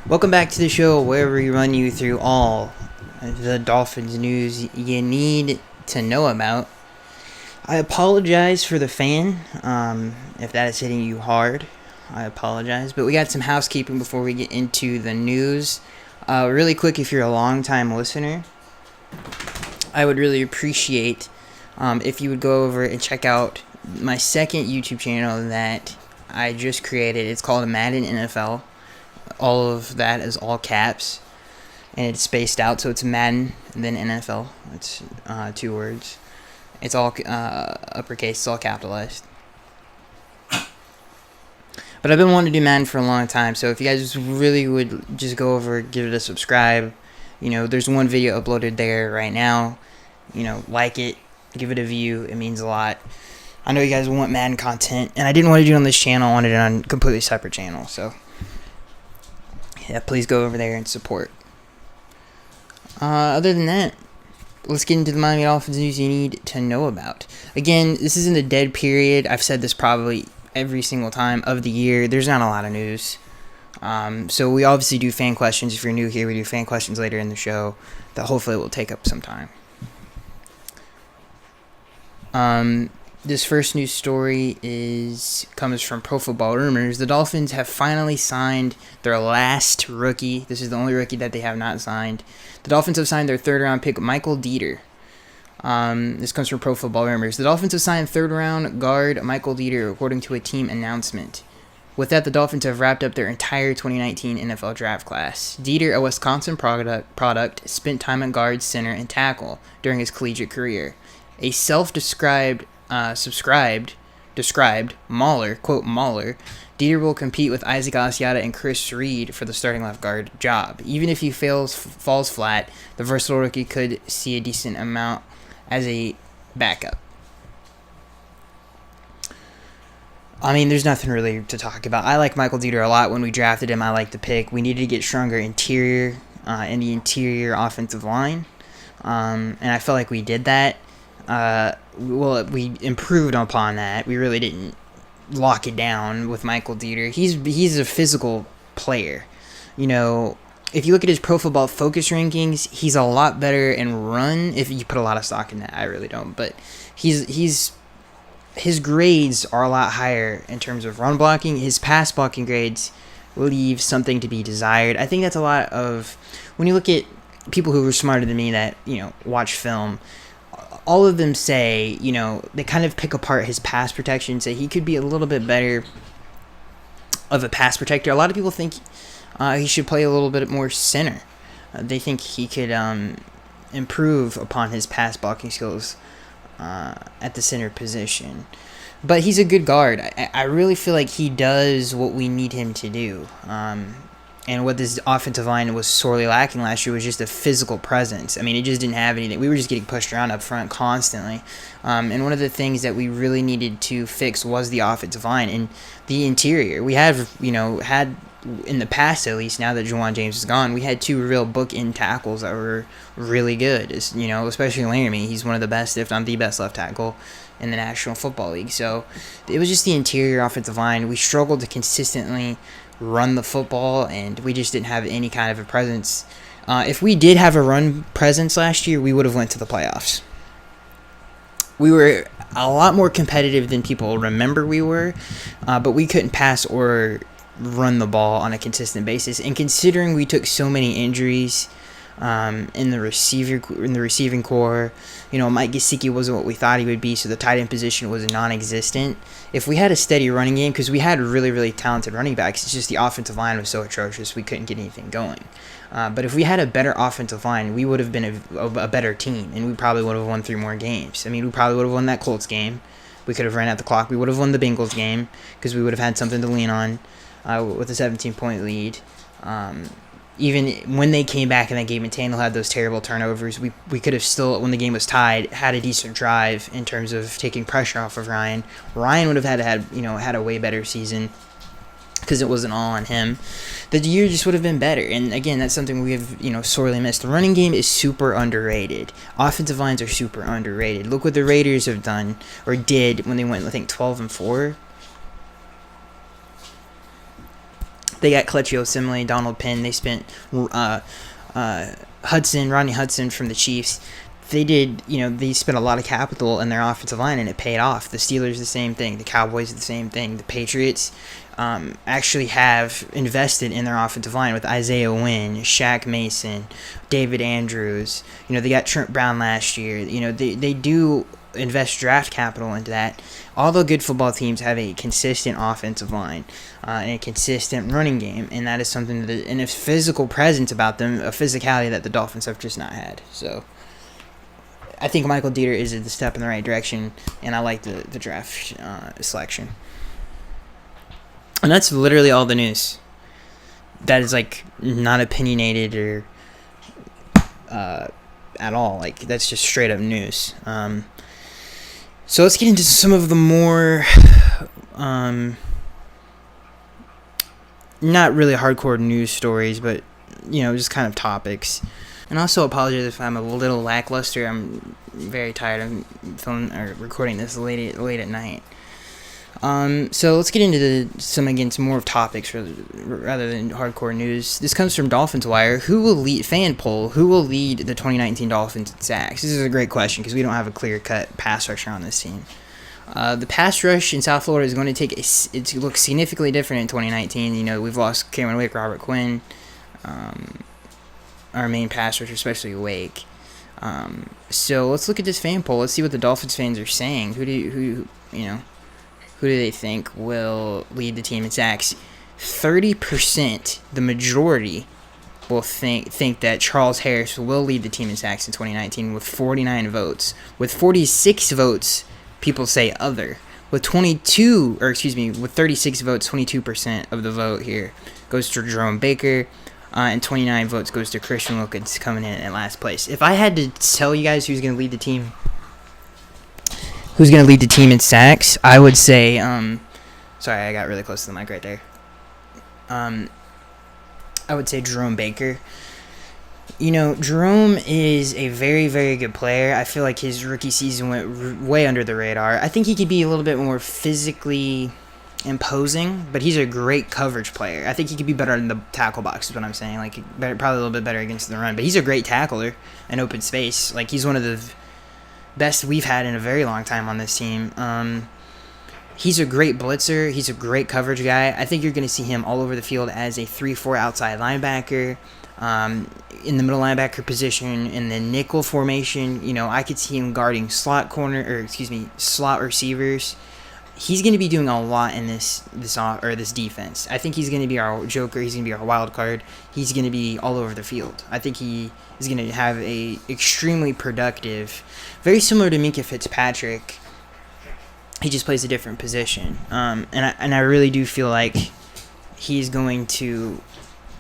Welcome back to the show where we run you through all the Dolphins news you need to know about. I apologize for the fan, if that is hitting you hard. I apologize, but we got some housekeeping before we get into the news. Really quick, if you're a long-time listener, I would really appreciate if you would go over and check out my second YouTube channel that I just created. It's called Madden NFL. All of that is all caps, and it's spaced out, so it's Madden and then NFL. It's 2 words. It's all uppercase. It's all capitalized. But I've been wanting to do Madden for a long time, so if you guys really would just go over, give it a subscribe. There's one video uploaded there right now. Like it, give it a view. It means a lot. I know you guys want Madden content, and I didn't want to do it on this channel. I wanted it on a completely separate channel, so yeah, please go over there and support. Other than that, let's get into the Miami Dolphins news you need to know about. Again, this is in the dead period. I've said this probably every single time of the year. There's not a lot of news. So we obviously do fan questions. If you're new here, we do fan questions later in the show that hopefully will take up some time. This first news story comes from Pro Football Rumors. The Dolphins have finally signed their last rookie. This is the only rookie that they have not signed. The Dolphins have signed their third-round pick, Michael Dieter. This comes from Pro Football Rumors. The Dolphins have signed third-round guard Michael Dieter, according to a team announcement. With that, the Dolphins have wrapped up their entire 2019 NFL draft class. Dieter, a Wisconsin product, spent time at guard, center, and tackle during his collegiate career. A self-described Mauler, quote Mauler, Dieter will compete with Isaac Asiata and Chris Reed for the starting left guard job. Even if he falls flat, the versatile rookie could see a decent amount as a backup. I mean, there's nothing really to talk about. I like Michael Dieter a lot. When we drafted him, I liked the pick. We needed to get stronger interior in the interior offensive line, and I felt like we did that. We improved upon that. We really didn't lock it down with Michael Dieter. He's a physical player. If you look at his Pro Football Focus rankings, he's a lot better in run. If you put a lot of stock in that, I really don't. But his grades are a lot higher in terms of run blocking. His pass blocking grades leave something to be desired. I think that's a lot of when you look at people who are smarter than me that watch film. All of them say, they kind of pick apart his pass protection, say he could be a little bit better of a pass protector. A lot of people think he should play a little bit more center. They think he could improve upon his pass blocking skills at the center position. But he's a good guard. I really feel like he does what we need him to do. And what this offensive line was sorely lacking last year was just a physical presence. I mean, it just didn't have anything. We were just getting pushed around up front constantly. And one of the things that we really needed to fix was the offensive line and the interior. We had in the past at least, now that Juwan James is gone, we had 2 real book-end tackles that were really good. Especially Laramie. He's one of the best, if not the best, left tackle in the National Football League. So it was just the interior offensive line. We struggled to consistently run the football, and we just didn't have any kind of a presence. If we did have a run presence last year, we would have went to the playoffs. We were a lot more competitive than people remember we were, but we couldn't pass or run the ball on a consistent basis. And considering we took so many injuries in the receiving core, Mike Gesicki wasn't what we thought he would be, so the tight end position was non-existent. If we had a steady running game, because we had really, really talented running backs, it's just the offensive line was so atrocious we couldn't get anything going. But if we had a better offensive line, we would have been a better team, and we probably would have won 3 more games. I mean, we probably would have won that Colts game. We could have ran out the clock. We would have won the Bengals game because we would have had something to lean on with a 17-point lead. Even when they came back in that game and Tannehill had those terrible turnovers, we could have still, when the game was tied, had a decent drive in terms of taking pressure off of Ryan. Ryan would have had a way better season because it wasn't all on him. The year just would have been better. And again, that's something we have sorely missed. The running game is super underrated. Offensive lines are super underrated. Look what the Raiders have done or did when they went, I think, 12-4. They got Kelechi Osemele, Donald Penn. They spent Rodney Hudson from the Chiefs. They spent a lot of capital in their offensive line, and it paid off. The Steelers, the same thing. The Cowboys, the same thing. The Patriots actually have invested in their offensive line with Isaiah Wynn, Shaq Mason, David Andrews. They got Trent Brown last year. They do invest draft capital into that. All the good football teams have a consistent offensive line and a consistent running game, and that is something and a physical presence about them, a physicality that the Dolphins have just not had. So I think Michael Dieter is a step in the right direction, and I like the draft selection. And that's literally all the news. That is not opinionated or at all. That's just straight up news. So let's get into some of the more not really hardcore news stories, but just kind of topics. And also apologize if I'm a little lackluster. I'm very tired of recording this late at night. So let's get into some more of topics rather than hardcore news. This comes from Dolphins Wire. Who will lead the 2019 Dolphins in sacks? This is a great question because we don't have a clear-cut pass rusher on this team. The pass rush in South Florida is going to look significantly different in 2019. We've lost Cameron Wake, Robert Quinn, our main pass rusher, especially Wake. So let's look at this fan poll. Let's see what the Dolphins fans are saying. Who do they think will lead the team in sacks? 30%, the majority, will think that Charles Harris will lead the team in sacks in 2019 with 49 votes. With 46 votes, people say other. With 36 votes, 22% of the vote here goes to Jerome Baker, and 29 votes goes to Christian Wilkins coming in at last place. If I had to tell you guys who's going to lead the team in sacks, I would say, sorry, I got really close to the mic right there. I would say Jerome Baker. Jerome is a very, very good player. I feel like his rookie season went way under the radar. I think he could be a little bit more physically imposing, but he's a great coverage player. I think he could be better in the tackle box is what I'm saying. Probably a little bit better against the run, but he's a great tackler in open space. He's one of the best we've had in a very long time on this team. He's a great blitzer. He's a great coverage guy. I think you're going to see him all over the field as a 3-4 outside linebacker, in the middle linebacker position, in the nickel formation. I could see him guarding slot receivers. He's going to be doing a lot in this defense. I think he's going to be our joker. He's going to be our wild card. He's going to be all over the field. I think he is going to have a extremely productive, very similar to Minkah Fitzpatrick. He just plays a different position. And I really do feel like he's going to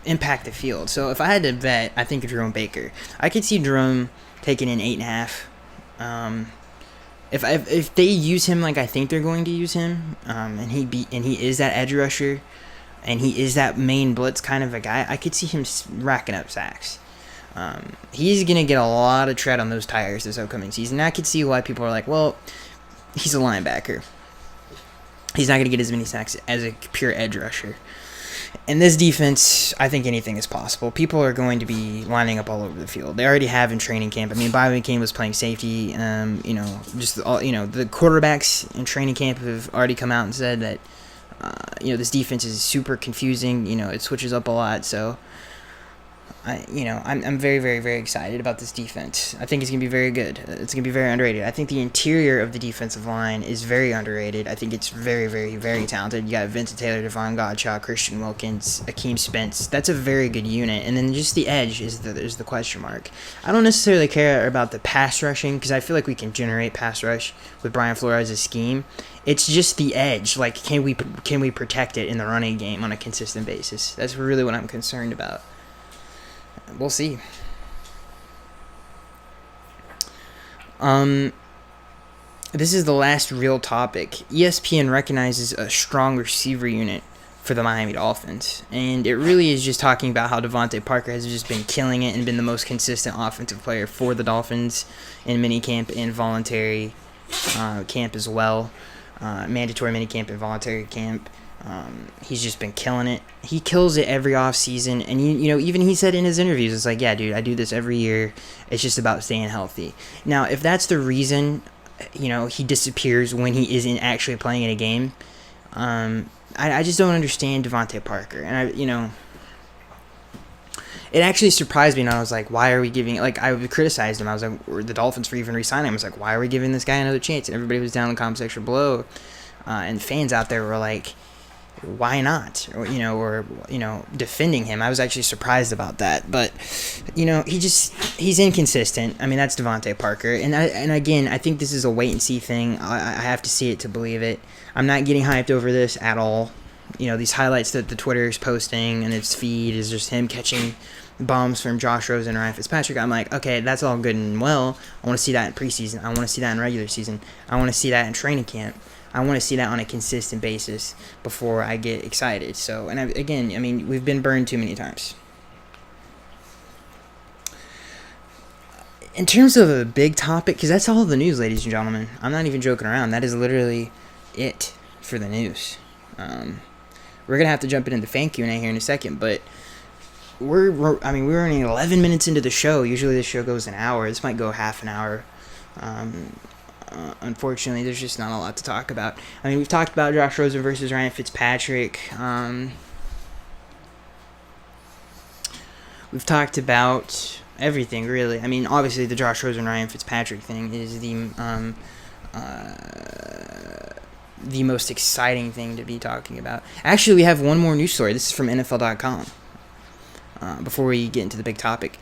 impact the field. So if I had to bet, I think of Jerome Baker. I could see Jerome taking an 8.5. If they use him like I think they're going to use him, and he is that edge rusher, and he is that main blitz kind of a guy, I could see him racking up sacks. He's going to get a lot of tread on those tires this upcoming season. I could see why people are like, well, he's a linebacker. He's not going to get as many sacks as a pure edge rusher. In this defense, I think anything is possible. People are going to be lining up all over the field. They already have in training camp. I mean, Bobby McCain was playing safety. The quarterbacks in training camp have already come out and said that, this defense is super confusing. It switches up a lot. So, I'm very, very, very excited about this defense. I think it's going to be very good. It's going to be very underrated. I think the interior of the defensive line is very underrated. I think it's very, very, very talented. You got Vincent Taylor, Devon Godchaux, Christian Wilkins, Akeem Spence. That's a very good unit. And then just the edge is the question mark. I don't necessarily care about the pass rushing because I feel like we can generate pass rush with Brian Flores' scheme. It's just the edge. Can we protect it in the running game on a consistent basis? That's really what I'm concerned about. We'll see. This is the last real topic. ESPN recognizes a strong receiver unit for the Miami Dolphins, and it really is just talking about how Devontae Parker has just been killing it and been the most consistent offensive player for the Dolphins in minicamp and voluntary camp as well. Mandatory minicamp and voluntary camp. He's just been killing it. He kills it every offseason. And, even he said in his interviews, it's like, yeah, dude, I do this every year. It's just about staying healthy. Now, if that's the reason, he disappears when he isn't actually playing in a game, I just don't understand Devontae Parker. And, it actually surprised me, and I was like, why are we giving... Like, I criticized him. I was like, the Dolphins for even re-signing him. I was like, why are we giving this guy another chance? And everybody was down in the comment section below. And fans out there were like, why not? Or defending him. I was actually surprised about that. But, he's inconsistent. I mean, that's Devontae Parker. And again, I think this is a wait-and-see thing. I have to see it to believe it. I'm not getting hyped over this at all. These highlights that the Twitter is posting and its feed is just him catching bombs from Josh Rosen and Ryan Fitzpatrick. I'm like, okay, that's all good and well. I want to see that in preseason. I want to see that in regular season. I want to see that in training camp. I want to see that on a consistent basis before I get excited. So, and again, we've been burned too many times. In terms of a big topic, because that's all the news, ladies and gentlemen. I'm not even joking around. That is literally it for the news. We're going to have to jump into the fan Q&A here in a second, but we're only 11 minutes into the show. Usually the show goes an hour. This might go half an hour. Unfortunately, there's just not a lot to talk about. We've talked about Josh Rosen versus Ryan Fitzpatrick. We've talked about everything, really. Obviously, the Josh Rosen Ryan Fitzpatrick thing is the most exciting thing to be talking about. Actually, we have one more news story. This is from NFL.com. Before we get into the big topic.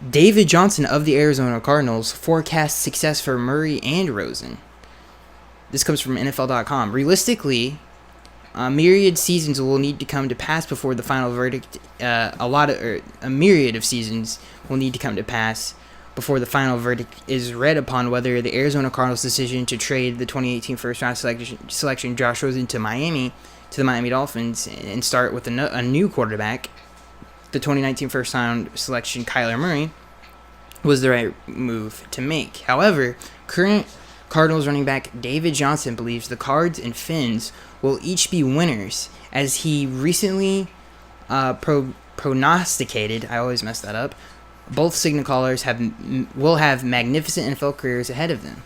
David Johnson of the Arizona Cardinals forecasts success for Murray and Rosen. This comes from NFL.com. Realistically, myriad seasons will need to come to pass before the final verdict. A myriad of seasons will need to come to pass before the final verdict is read upon whether the Arizona Cardinals' decision to trade the 2018 first-round selection Josh Rosen to the Miami Dolphins and start with a new quarterback, the 2019 first-round selection Kyler Murray, was the right move to make. However, current Cardinals running back David Johnson believes the Cards and Finns will each be winners, as he recently prognosticated. I always mess that up. Both signal callers will have magnificent NFL careers ahead of them.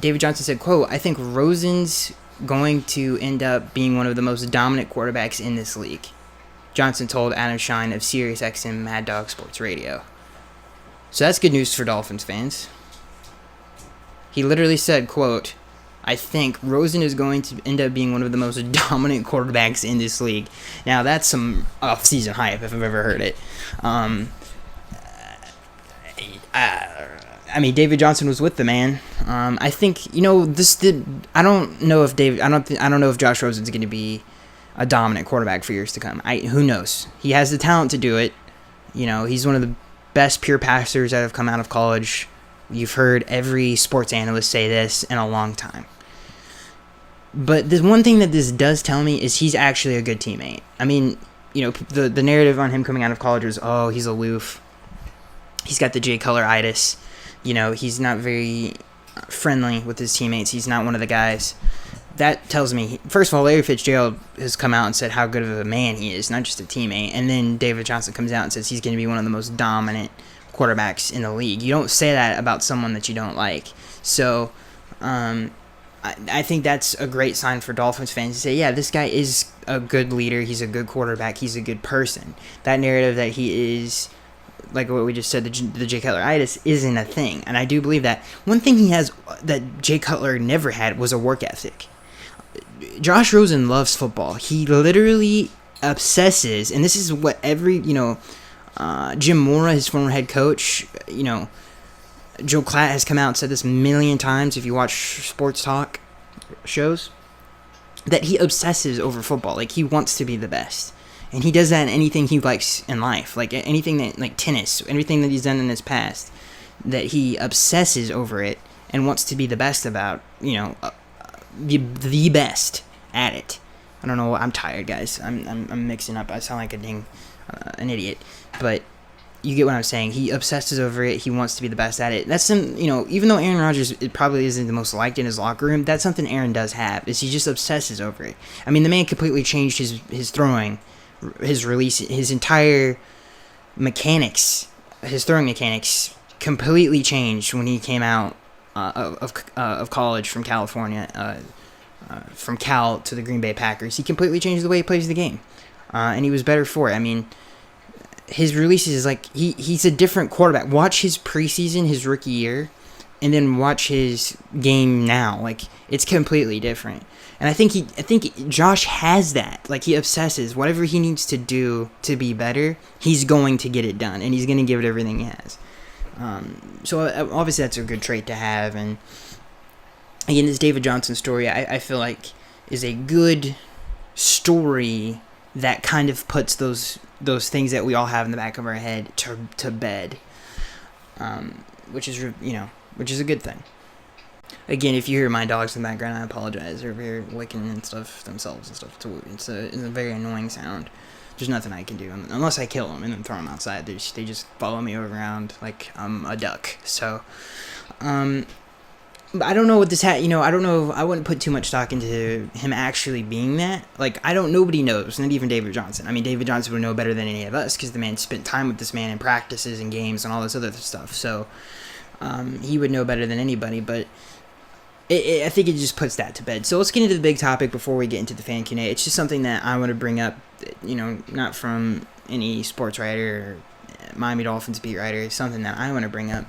David Johnson said, quote, I think Rosen's going to end up being one of the most dominant quarterbacks in this league, Johnson told Adam Shine of SiriusXM Mad Dog Sports Radio. So that's good news for Dolphins fans. He literally said, quote, I think Rosen is going to end up being one of the most dominant quarterbacks in this league. Now, that's some off-season hype, if I've ever heard it. David Johnson was with the man. I think, I don't know if Josh Rosen's going to be a dominant quarterback for years to come. Who knows? He has the talent to do it. He's one of the best pure passers that have come out of college. You've heard every sports analyst say this in a long time. But the one thing that this does tell me is he's actually a good teammate. The narrative on him coming out of college was, oh, he's aloof. He's got the Jay Cutler-itis. He's not very friendly with his teammates. He's not one of the guys. That tells me, first of all, Larry Fitzgerald has come out and said how good of a man he is, not just a teammate. And then David Johnson comes out and says he's going to be one of the most dominant quarterbacks in the league. You don't say that about someone that you don't like. So, I think that's a great sign for Dolphins fans to say, yeah, this guy is a good leader. He's a good quarterback. He's a good person. That narrative that he is, like what we just said, the Jay Cutler-itis isn't a thing. And I do believe that. One thing he has that Jay Cutler never had was a work ethic. Josh Rosen loves football. He literally obsesses, and this is what every, Jim Mora, his former head coach, Joe Klatt has come out and said this a million times if you watch sports talk shows, that he obsesses over football. Like, he wants to be the best. And he does that in anything he likes in life. Like, anything that, like tennis, everything that he's done in his past, that he obsesses over it and wants to be the best about, the best at it. I don't know. I'm tired, guys. I'm mixing up. I sound like an idiot. But, you get what I'm saying. He obsesses over it. He wants to be the best at it. That's some, even though Aaron Rodgers it probably isn't the most liked in his locker room, that's something Aaron does have, is he just obsesses over it. I mean, the man completely changed his throwing, his release, his entire mechanics, his throwing mechanics completely changed when he came out of college from California, from Cal to the Green Bay Packers. He completely changed the way he plays the game, and he was better for it. I mean, his releases is like he's a different quarterback. Watch his preseason, his rookie year, and then watch his game now. Like, it's completely different. And I think Josh has that. Like, he obsesses. Whatever he needs to do to be better, he's going to get it done, and he's going to give it everything he has. So obviously that's a good trait to have. And again, this David Johnson story, I feel like is a good story that kind of puts those things that we all have in the back of our head to bed, which is a good thing. Again, if you hear my dogs in the background, I apologize. They're very licking and stuff themselves and stuff. It's a very annoying sound. There's nothing I can do unless I kill them and then throw them outside. They just follow me around like I'm a duck. So, but I don't know what this I don't know. I wouldn't put too much stock into him actually being that. Like, nobody knows, not even David Johnson. I mean, David Johnson would know better than any of us because the man spent time with this man in practices and games and all this other stuff. So, he would know better than anybody. But I think it just puts that to bed. So let's get into the big topic before we get into the fan Q&A. It's just something that I want to bring up, not from any sports writer or Miami Dolphins beat writer. It's something that I want to bring up.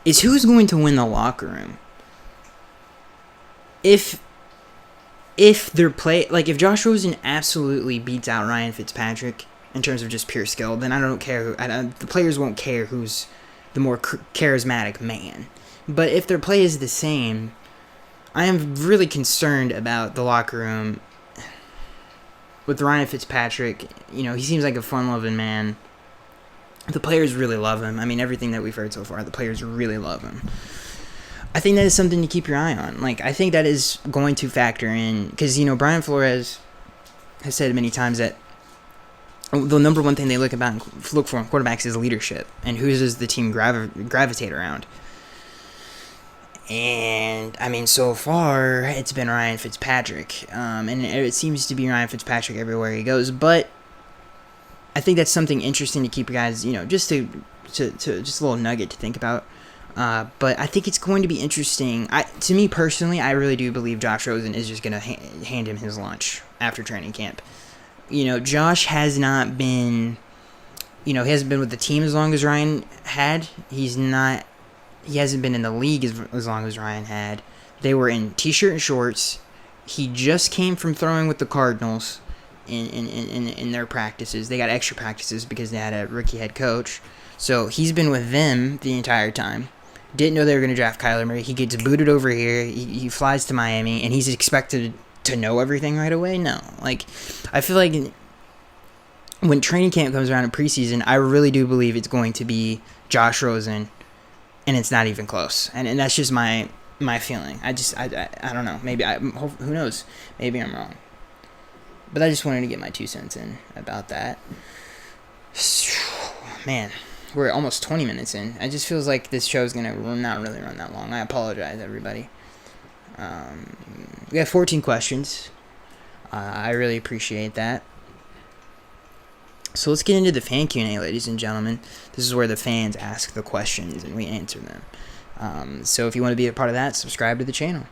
Is who's going to win the locker room? If their play, like if Josh Rosen absolutely beats out Ryan Fitzpatrick in terms of just pure skill, then I don't care. The players won't care who's the more charismatic man. But if their play is the same, I am really concerned about the locker room with Ryan Fitzpatrick. He seems like a fun-loving man. The players really love him. I mean, everything that we've heard so far, the players really love him. I think that is something to keep your eye on. Like, I think that is going to factor in, because, Brian Flores has said many times that the number one thing they look for in quarterbacks is leadership, and who does the team gravitate around. And, I mean, so far, it's been Ryan Fitzpatrick. And it seems to be Ryan Fitzpatrick everywhere he goes. But I think that's something interesting to keep you guys, just to just a little nugget to think about. But I think it's going to be interesting. To me, personally, I really do believe Josh Rosen is just going to hand him his lunch after training camp. Josh has not been, he hasn't been with the team as long as Ryan had. He hasn't been in the league as long as Ryan had. They were in t-shirt and shorts. He just came from throwing with the Cardinals in their practices. They got extra practices because they had a rookie head coach. So he's been with them the entire time. Didn't know they were going to draft Kyler Murray. He gets booted over here. He flies to Miami, and he's expected to know everything right away? No. Like, I feel like when training camp comes around in preseason, I really do believe it's going to be Josh Rosen, and it's not even close. And that's just my feeling. I don't know. Maybe who knows? Maybe I'm wrong. But I just wanted to get my 2 cents in about that. Man, we're almost 20 minutes in. It just feels like this show's going to not really run that long. I apologize, everybody. We have 14 questions. I really appreciate that. So let's get into the fan Q&A, ladies and gentlemen. This is where the fans ask the questions and we answer them. So if you want to be a part of that, subscribe to the channel.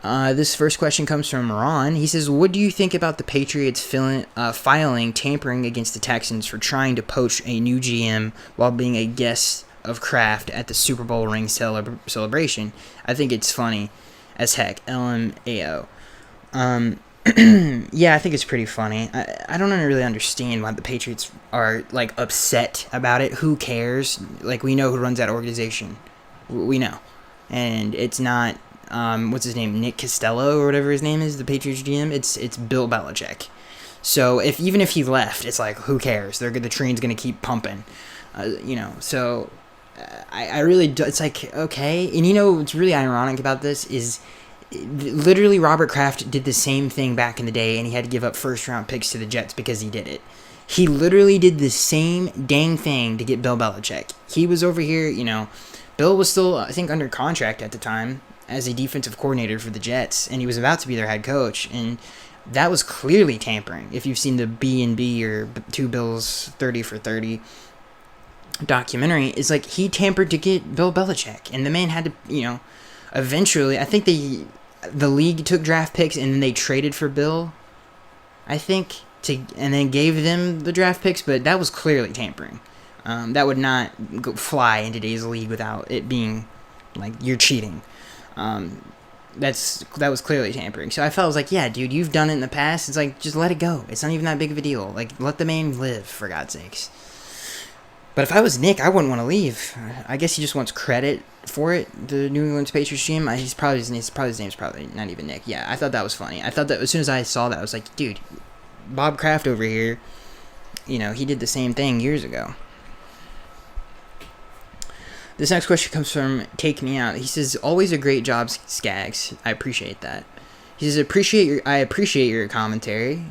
This first question comes from Ron. He says, what do you think about the Patriots filing tampering against the Texans for trying to poach a new GM while being a guest of Kraft at the Super Bowl ring celebration? I think it's funny as heck. LMAO. Yeah, I think it's pretty funny. I don't really understand why the Patriots are, like, upset about it. Who cares? Like, we know who runs that organization. We know. And it's not, what's his name, Nick Costello or whatever his name is, the Patriots GM. It's Bill Belichick. So even if he left, it's like, who cares? The train's going to keep pumping. So I really do, it's like, okay. And what's really ironic about this is Literally, Robert Kraft did the same thing back in the day, and he had to give up first-round picks to the Jets because he did it. He literally did the same dang thing to get Bill Belichick. He was over here, Bill was still, I think, under contract at the time as a defensive coordinator for the Jets, and he was about to be their head coach, and that was clearly tampering. If you've seen the B&B or Two Bills 30 for 30 documentary, it's like he tampered to get Bill Belichick, and the man had to, eventually, I think the league took draft picks and then they traded for Bill, I think, and then gave them the draft picks, but that was clearly tampering. That would not fly in today's league without it being like you're cheating. That was clearly tampering. So I was like, yeah, dude, you've done it in the past. It's like, just let it go. It's not even that big of a deal. Like, let the man live, for God's sakes. But if I was Nick, I wouldn't want to leave. I guess he just wants credit for it. The New England Patriots GM. His name's probably not even Nick. Yeah, I thought that was funny. I thought that as soon as I saw that, I was like, dude, Bob Kraft over here, he did the same thing years ago. This next question comes from Take Me Out. He says, always a great job, Skaggs. I appreciate that. He says, I appreciate your commentary.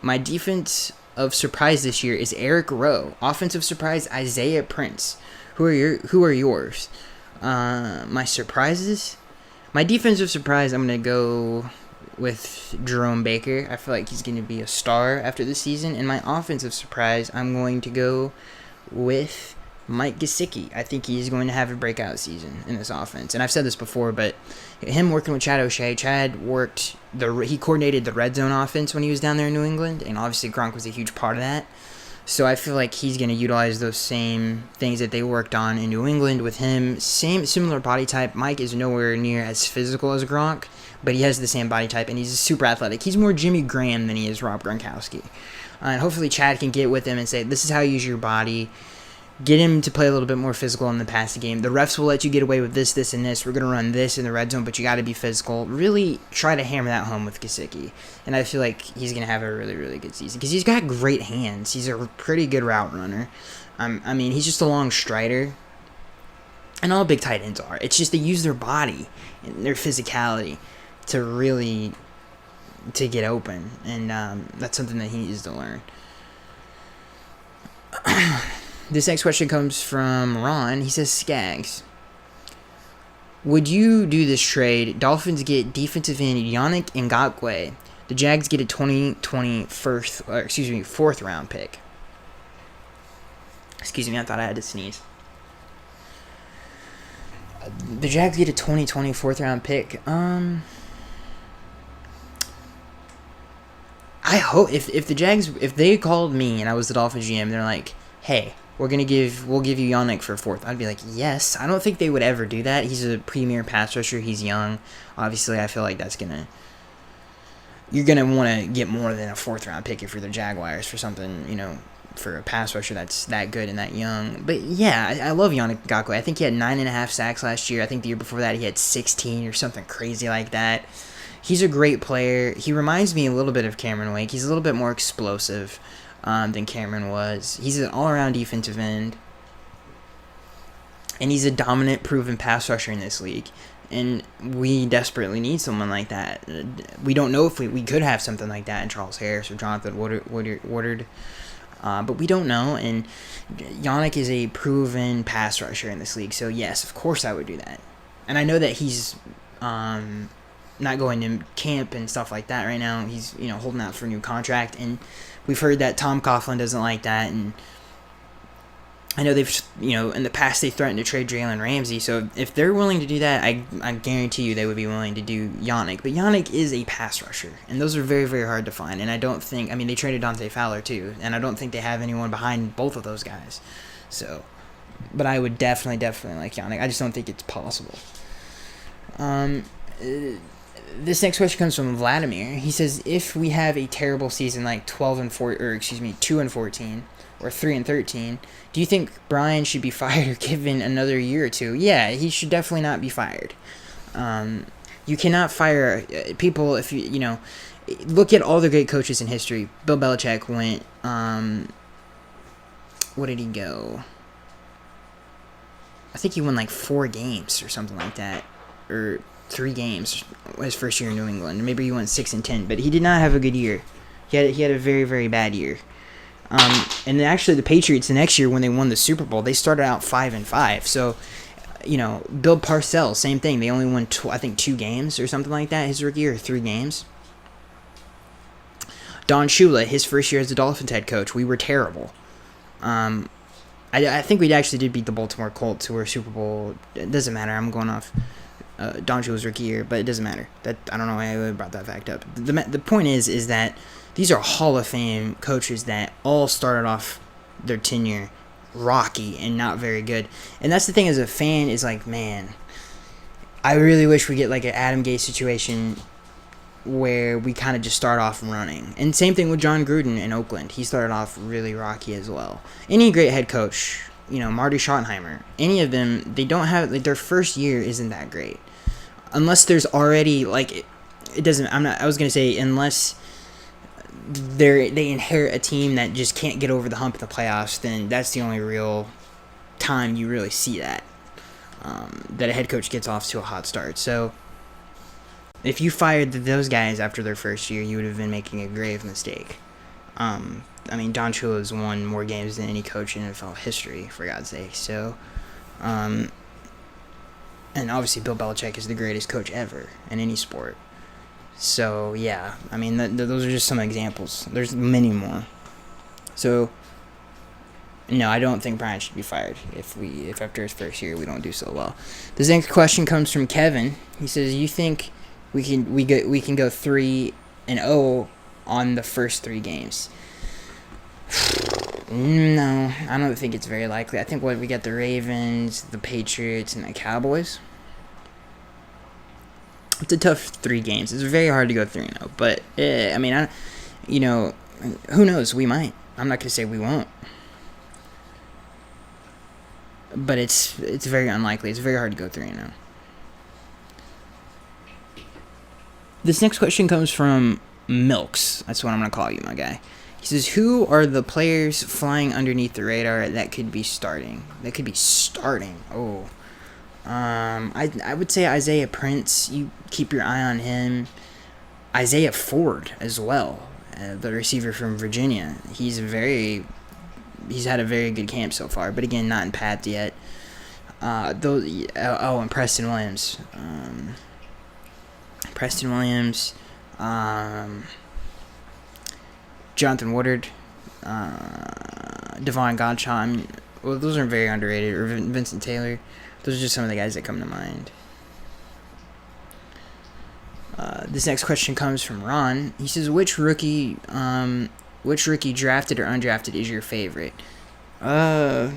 My defense of surprise this year is Eric Rowe. Offensive surprise, Isaiah Prince. Who are yours? My surprises? My defensive surprise, I'm going to go with Jerome Baker. I feel like he's going to be a star after this season. And my offensive surprise, I'm going to go with Mike Gesicki. I think he's going to have a breakout season in this offense. And I've said this before, but him working with Chad O'Shea, he coordinated the red zone offense when he was down there in New England, and obviously Gronk was a huge part of that. So I feel like he's going to utilize those same things that they worked on in New England with him. Similar body type. Mike is nowhere near as physical as Gronk, but he has the same body type, and he's super athletic. He's more Jimmy Graham than he is Rob Gronkowski. And hopefully Chad can get with him and say, this is how you use your body. Get him to play a little bit more physical in the passing game. The refs will let you get away with this, this, and this. We're going to run this in the red zone, but you got to be physical. Really try to hammer that home with Gesicki. And I feel like he's going to have a really, really good season because he's got great hands. He's a pretty good route runner. He's just a long strider. And all big tight ends are. It's just they use their body and their physicality to get open. And that's something that he needs to learn. This next question comes from Ron. He says, Skaggs, would you do this trade? Dolphins get defensive end Yannick Ngakoue. The Jags get a 2020 fourth round pick. Excuse me, I thought I had to sneeze. The Jags get a 2020 fourth round pick. I hope if the Jags, if they called me and I was the Dolphins GM, they're like, hey, we'll give you Yannick for a fourth, I'd be like, yes. I don't think they would ever do that. He's a premier pass rusher. He's young. Obviously, I feel like you're gonna want to get more than a fourth round pick if you're the Jaguars for something, for a pass rusher that's that good and that young. But yeah, I love Yannick Ngakoue. I think he had 9.5 sacks last year. I think the year before that he had 16 or something crazy like that. He's a great player. He reminds me a little bit of Cameron Wake. He's a little bit more explosive than Cameron was. He's an all-around defensive end, and he's a dominant, proven pass rusher in this league. And we desperately need someone like that. We don't know if we could have something like that in Charles Harris or Jonathan Woodard, but we don't know. And Yannick is a proven pass rusher in this league, so yes, of course I would do that. And I know that he's not going to camp and stuff like that right now. He's holding out for a new contract, and we've heard that Tom Coughlin doesn't like that, and I know they've in the past they threatened to trade Jalen Ramsey. So if they're willing to do that, I guarantee you they would be willing to do Yannick. But Yannick is a pass rusher, and those are very, very hard to find. And I don't think they traded Dante Fowler too, and I don't think they have anyone behind both of those guys. So, but I would definitely like Yannick. I just don't think it's possible. This next question comes from Vladimir. He says, if we have a terrible season like 2-14 or 3-13, do you think Brian should be fired or given another year or two? Yeah, he should definitely not be fired. You cannot fire people if you look at all the great coaches in history. Bill Belichick went, what did he go? I think he won like 4 games or something like that. Or 3 games his first year in New England. Maybe he went 6-10, but he did not have a good year. He had a very, very bad year. And actually, the Patriots the next year when they won the Super Bowl, they started out 5-5. So, Bill Parcells, same thing. They only won 2 games or something like that his rookie year, or 3 games. Don Shula, his first year as the Dolphins head coach, we were terrible. I think we actually did beat the Baltimore Colts, who were Super Bowl. It doesn't matter. I'm going off Don Shula's rookie year, but it doesn't matter. That I don't know why I brought that fact up. The point is that these are Hall of Fame coaches that all started off their tenure rocky and not very good. And that's the thing as a fan is like, man, I really wish we get like an Adam Gase situation where we kind of just start off running. And same thing with John Gruden in Oakland. He started off really rocky as well. Any great head coach, Marty Schottenheimer, any of them, they don't have, like, their first year isn't that great. Unless there's already, like, it doesn't, I was going to say, unless they inherit a team that just can't get over the hump in the playoffs, then that's the only real time you really see that a head coach gets off to a hot start. So if you fired those guys after their first year, you would have been making a grave mistake. Don Shula has won more games than any coach in NFL history, for God's sake. So, and obviously Bill Belichick is the greatest coach ever in any sport. So, yeah, those are just some examples. There's many more. So, no, I don't think Brian should be fired if after his first year we don't do so well. This next question comes from Kevin. He says, "You think we can go 3-0 on the first 3 games?" No, I don't think it's very likely. I think we got the Ravens, the Patriots, and the Cowboys. It's a tough 3 games. It's very hard to go 3-0, but who knows? We might. I'm not gonna say we won't, but it's very unlikely. It's very hard to go 3-0. This next question comes from Milks. That's what I'm gonna call you, my guy. He says, "Who are the players flying underneath the radar that could be starting?" Oh. I would say Isaiah Prince. You keep your eye on him. Isaiah Ford as well, the receiver from Virginia. He's had a very good camp so far, but again, not in pads yet. And Preston Williams. Jonathan Woodard, Devon Godchaux. Those are very underrated. Or Vincent Taylor. Those are just some of the guys that come to mind. This next question comes from Ron. He says, which rookie drafted or undrafted is your favorite? Probably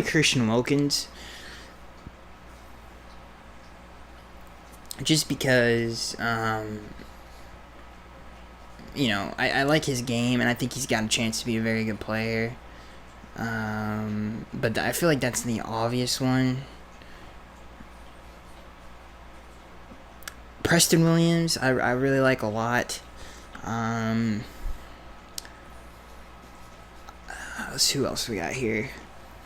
Christian Wilkins. Just because, I like his game, and I think he's got a chance to be a very good player. But I feel like that's the obvious one. Preston Williams, I really like a lot. Let's see who else we got here.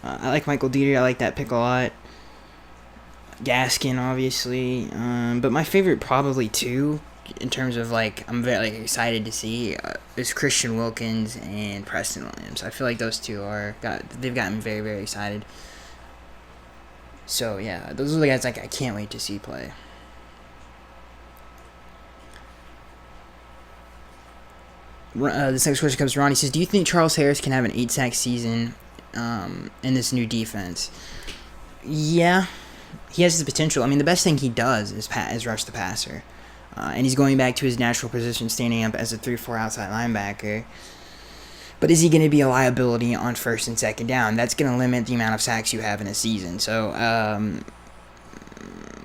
I like Michael Dieter. I like that pick a lot. Gaskin, obviously. But my favorite probably two, in terms of I'm very excited to see, is Christian Wilkins and Preston Williams. I feel like those two they've gotten very, very excited. So yeah, those are the guys I can't wait to see play. This next question comes from Ron. He says, "Do you think Charles Harris can have an 8-sack season in this new defense?" Yeah, he has the potential. The best thing he does is rush the passer. And he's going back to his natural position, standing up as a 3-4 outside linebacker. But is he going to be a liability on first and second down? That's going to limit the amount of sacks you have in a season. So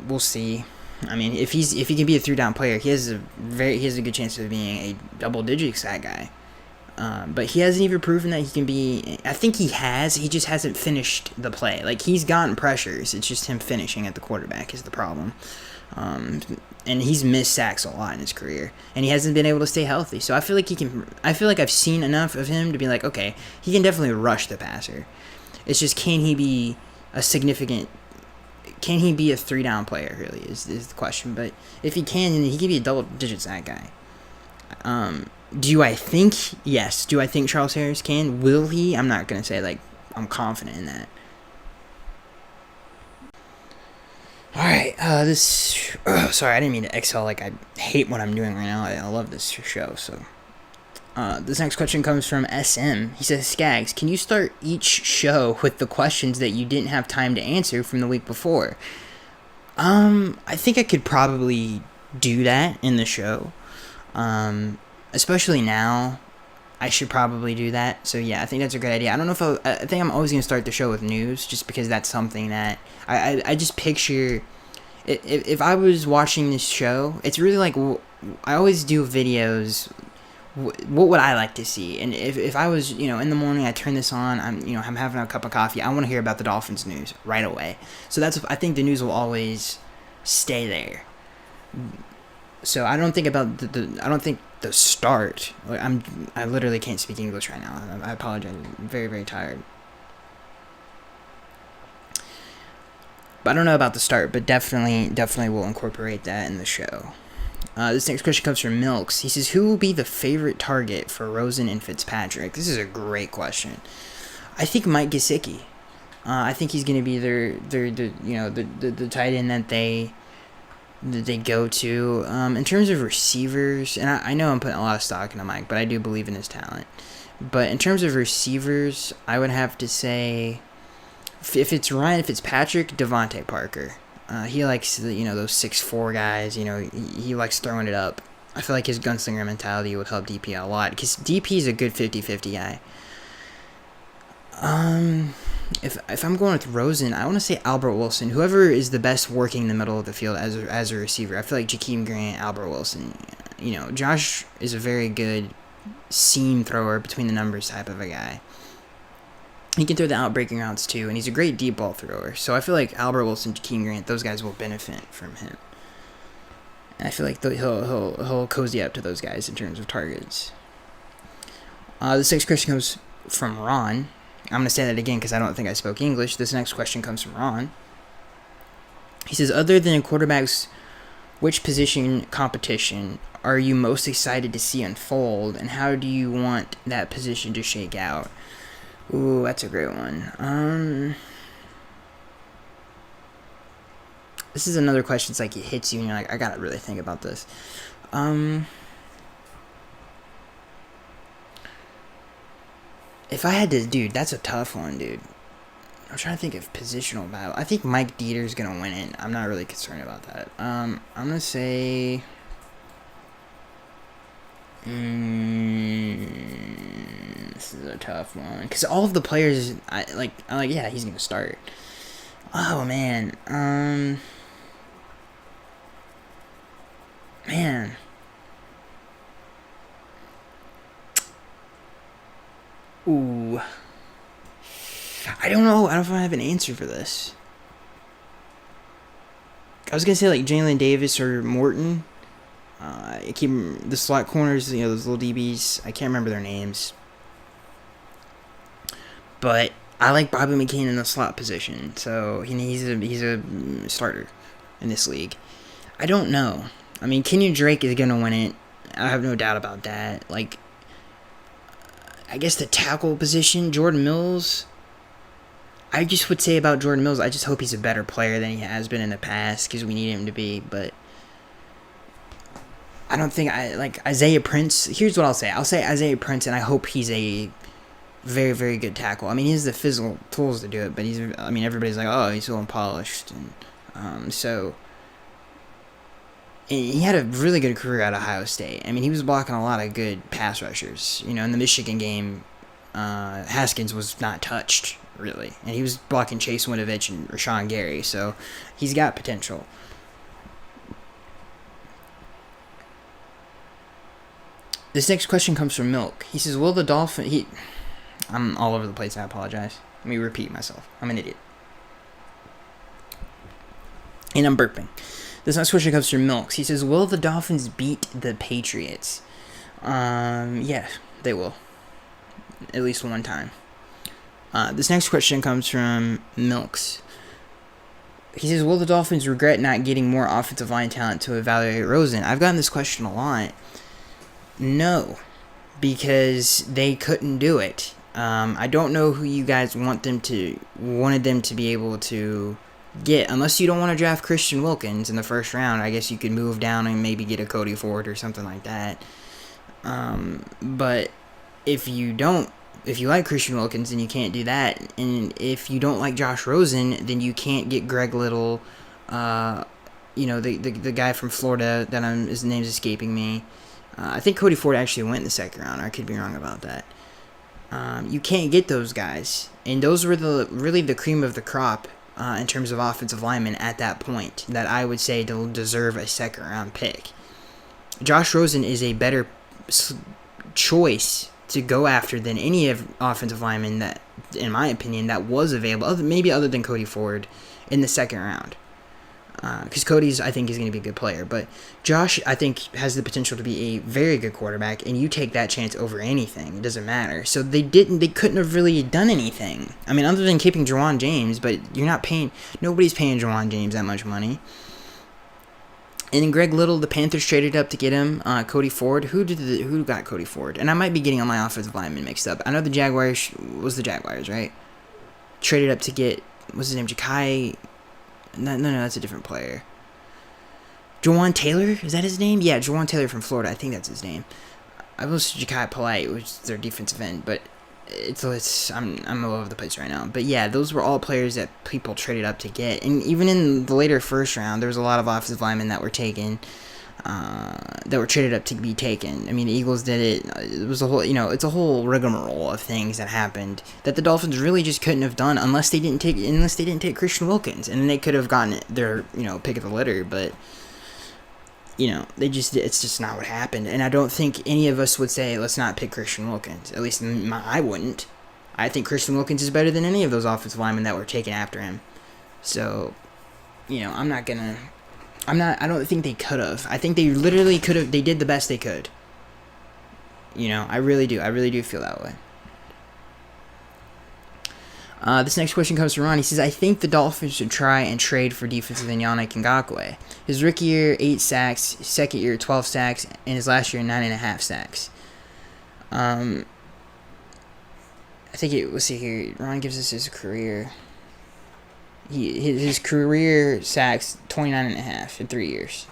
we'll see. If he can be a 3-down player, he has a good chance of being a double-digit sack guy. But he hasn't even proven that he can be. I think he has. He just hasn't finished the play. He's gotten pressures. It's just him finishing at the quarterback is the problem. And he's missed sacks a lot in his career, and he hasn't been able to stay healthy. So I feel like he can. I feel like I've seen enough of him to be like, okay, he can definitely rush the passer. It's just, can he be a significant can he be a 3-down player? Really is the question. But if he can, he can be a double-digit sack guy. Do I think? Yes. Do I think Charles Harris can? Will he? I'm not gonna say like I'm confident in that. All right. Sorry, I didn't mean to exhale. Like I hate what I'm doing right now. I love this show. So. This next question comes from SM. He says, Skaggs, can you start each show with the questions that you didn't have time to answer from the week before? I think I could probably do that in the show. Especially now, I should probably do that. So yeah, I think that's a great idea. I don't know if I think I'm always going to start the show with news, just because that's something that I just picture. If I was watching this show, it's really like, I always do videos. What would I like to see? And if I was, in the morning, I turn this on, I'm having a cup of coffee, I want to hear about the Dolphins news right away. So I think the news will always stay there. So I don't think about I don't think the start. I literally can't speak English right now. I apologize. I'm very, very tired. But I don't know about the start, but definitely will incorporate that in the show. This next question comes from Milks. He says, who will be the favorite target for Rosen and Fitzpatrick? This is a great question. I think Mike Gesicki. I think he's going to be the tight end that they go to. In terms of receivers, and I know I'm putting a lot of stock into Mike, but I do believe in his talent. But in terms of receivers, I would have to say, if it's Ryan Fitzpatrick, Devontae Parker. He likes those 6'4" guys. He likes throwing it up. I feel like his gunslinger mentality would help DP a lot, because DP is a good 50-50 guy. If I'm going with Rosen, I want to say Albert Wilson. Whoever is the best working in the middle of the field as a receiver. I feel like Jakeem Grant, Albert Wilson. Josh is a very good seam thrower, between the numbers type of a guy. He can throw the out-breaking routes too, and he's a great deep ball thrower. So I feel like Albert Wilson, Jakeem Grant, those guys will benefit from him. And I feel like he'll cozy up to those guys in terms of targets. This next question comes from Ron. I'm going to say that again because I don't think I spoke English. This next question comes from Ron. He says, other than quarterbacks, which position competition are you most excited to see unfold, and how do you want that position to shake out? Ooh, that's a great one. This is another question. It's like it hits you and you're like, I gotta really think about this. If I had to, dude, that's a tough one, dude. I'm trying to think of positional battle. I think Mike Dieter's gonna win it. I'm not really concerned about that. I'm gonna say. This is a tough one because all of the players, I'm like, yeah, he's gonna start. Oh man, man. Ooh, I don't know. I don't know if I have an answer for this. I was gonna say like Jalen Davis or Morton. I keep the slot corners, those little DBs. I can't remember their names, but I like Bobby McCain in the slot position. So he's a starter in this league. I don't know. I mean, Kenyon Drake is gonna win it. I have no doubt about that. Like, I guess the tackle position, Jordan Mills. I just would say about Jordan Mills, I just hope he's a better player than he has been in the past, because we need him to be, but I don't think I like Isaiah Prince. Here's what I'll say. I'll say Isaiah Prince, and I hope he's a very, very good tackle. I mean, he has the physical tools to do it, but everybody's like, oh, he's so unpolished. And so he had a really good career at Ohio State. I mean, he was blocking a lot of good pass rushers. In the Michigan game, Haskins was not touched, really. And he was blocking Chase Winovich and Rashawn Gary, so he's got potential. This next question comes from Milk. He says, will the Dolphins... I'm all over the place, I apologize. Let me repeat myself. I'm an idiot. And I'm burping. This next question comes from Milks. He says, will the Dolphins beat the Patriots? Yeah, they will. At least one time. This next question comes from Milks. He says, will the Dolphins regret not getting more offensive line talent to evaluate Rosen? I've gotten this question a lot. No, because they couldn't do it. I don't know who you guys wanted them to be able to get, unless you don't want to draft Christian Wilkins in the first round. I guess you could move down and maybe get a Cody Ford or something like that. But if you like Christian Wilkins, then you can't do that. And if you don't like Josh Rosen, then you can't get Greg Little, the guy from Florida that his name's escaping me. I think Cody Ford actually went in the second round. I could be wrong about that. You can't get those guys. And those were really the cream of the crop in terms of offensive linemen at that point that I would say deserve a second round pick. Josh Rosen is a better choice to go after than any of offensive linemen that, in my opinion, that was available, maybe other than Cody Ford, in the second round. Because Cody's, I think, is going to be a good player. But Josh, I think, has the potential to be a very good quarterback, and you take that chance over anything. It doesn't matter. So they couldn't have really done anything. I mean, other than keeping Jawan James, but nobody's paying Jawan James that much money. And then Greg Little, the Panthers traded up to get him. Cody Ford, who got Cody Ford? And I might be getting all my offensive linemen mixed up. I know the Jaguars was the Jaguars, right? Traded up to get, what's his name, Ja'Kai? No, that's a different player. Jawan Taylor, is that his name? Yeah, Jawan Taylor from Florida. I think that's his name. I was Ja'Kai Polite, which is their defensive end, but I'm all over the place right now. But yeah, those were all players that people traded up to get. And even in the later first round, there was a lot of offensive linemen that were taken, that were traded up to be taken. I mean, the Eagles did it. It was it's a whole rigmarole of things that happened that the Dolphins really just couldn't have done unless they didn't take Christian Wilkins, and then they could have gotten their pick of the litter. But it's just not what happened. And I don't think any of us would say, let's not pick Christian Wilkins. At least I wouldn't. I think Christian Wilkins is better than any of those offensive linemen that were taken after him. So, I don't think they could have. I think they literally could have. They did the best they could. I really do. I really do feel that way. This next question comes from Ron. He says, I think the Dolphins should try and trade for defensive end Yannick Ngakoue. His rookie year, 8 sacks. Second year, 12 sacks. And his last year, 9.5 sacks. I think let's see here. Ron gives us his career. His career sacks, 29.5 in 3 years.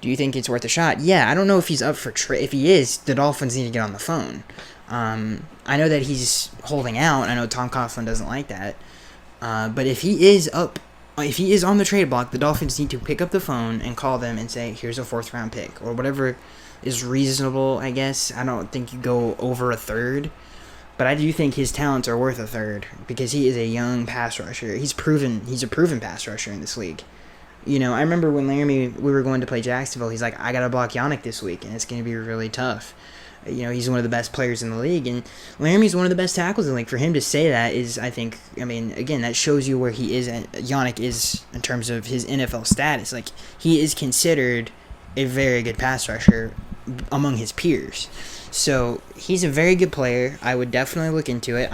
Do you think it's worth a shot? Yeah, I don't know if he's up for trade. If he is, the Dolphins need to get on the phone. I know that he's holding out. I know Tom Coughlin doesn't like that. But if he is on the trade block, the Dolphins need to pick up the phone and call them and say, here's a 4th round pick, or whatever is reasonable, I guess. I don't think you go over a third, but I do think his talents are worth a third because he is a young pass rusher. He's a proven pass rusher in this league. I remember when we were going to play Jacksonville, he's like, I got to block Yannick this week, and it's going to be really tough. He's one of the best players in the league, and Laramie's one of the best tackles in the league. For him to say that is, I think, again, that shows you where he is, Yannick is, in terms of his NFL status. Like, he is considered a very good pass rusher among his peers. So, he's a very good player. I would definitely look into it.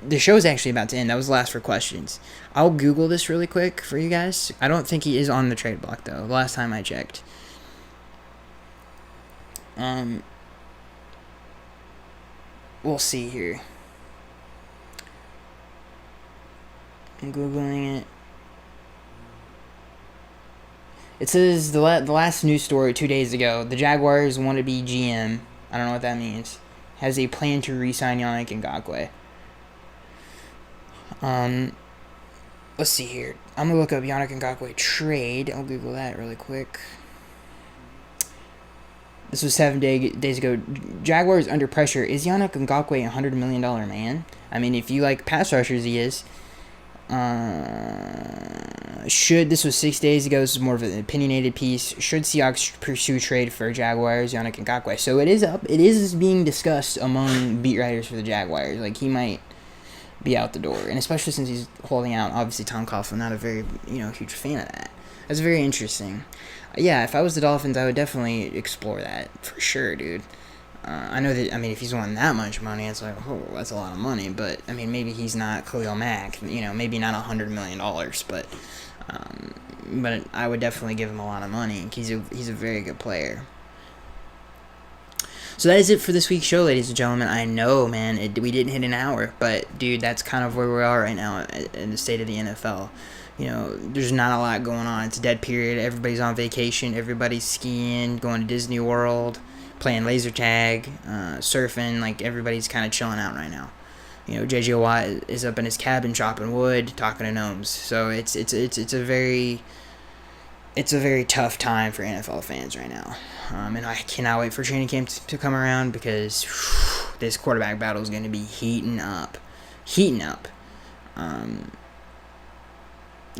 The show's actually about to end. That was the last for questions. I'll Google this really quick for you guys. I don't think he is on the trade block, though, the last time I checked. We'll see here. I'm Googling it. It says the last news story 2 days ago, the Jaguars wannabe GM, I don't know what that means, has a plan to re-sign Yannick Ngakoue. Let's see here. I'm going to look up Yannick Ngakoue trade. I'll Google that really quick. This was 7 days ago. Jaguars under pressure. Is Yannick Ngakoue a $100 million man? I mean, if you like pass rushers, he is. This was 6 days ago. This is more of an opinionated piece. Should Seahawks pursue trade for Jaguars, Yannick Ngakoue? So it is up. It is being discussed among beat writers for the Jaguars. Like, he might be out the door. And especially since he's holding out. Obviously, Tom Coughlin, not a very, huge fan of that. That's very interesting. Yeah, if I was the Dolphins, I would definitely explore that for sure, dude. I know that, I mean, if he's wanting that much money, it's like, oh, that's a lot of money. But, I mean, maybe he's not Khalil Mack, maybe not $100 million, but I would definitely give him a lot of money. He's a very good player. So that is it for this week's show, ladies and gentlemen. I know, man, we didn't hit an hour, but, dude, that's kind of where we are right now in the state of the NFL. There's not a lot going on. It's a dead period. Everybody's on vacation. Everybody's skiing, going to Disney World, playing laser tag, surfing. Like, everybody's kind of chilling out right now. J.J. Watt is up in his cabin chopping wood, talking to gnomes. So it's a very tough time for NFL fans right now. And I cannot wait for training camp to come around because this quarterback battle is going to be heating up.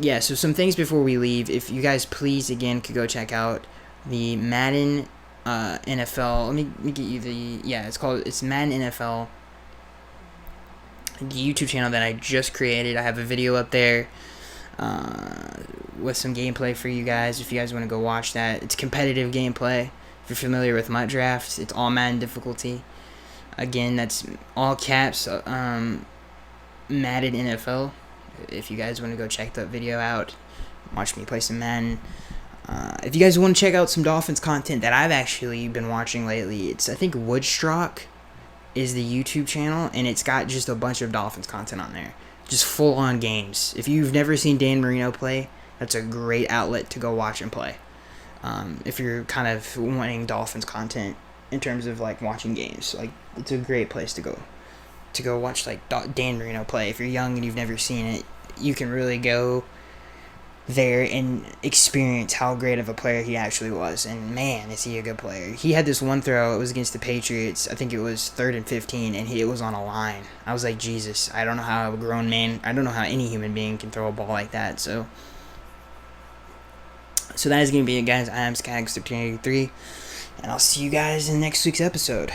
Yeah, so some things before we leave. If you guys please, again, could go check out the Madden NFL. Let me get you it's Madden NFL, the YouTube channel that I just created. I have a video up there with some gameplay for you guys if you guys want to go watch that. It's competitive gameplay. If you're familiar with MUT Draft, it's all Madden difficulty. Again, that's all caps, Madden NFL. If you guys want to go check that video out, watch me play some Madden. If you guys want to check out some Dolphins content that I've actually been watching lately, I think Woodstock is the YouTube channel, and it's got just a bunch of Dolphins content on there. Just full-on games. If you've never seen Dan Marino play, that's a great outlet to go watch and play. If you're kind of wanting Dolphins content in terms of, like, watching games. Like, it's a great place to go watch, like, Dan Marino play. If you're young and you've never seen it, you can really go there and experience how great of a player he actually was. And, man, is he a good player. He had this one throw. It was against the Patriots. I think it was 3rd and 15, and it was on a line. I was like, Jesus, I don't know how a grown man, I don't know how any human being can throw a ball like that. So that is going to be it, guys. I am Skaggs1383, and I'll see you guys in next week's episode.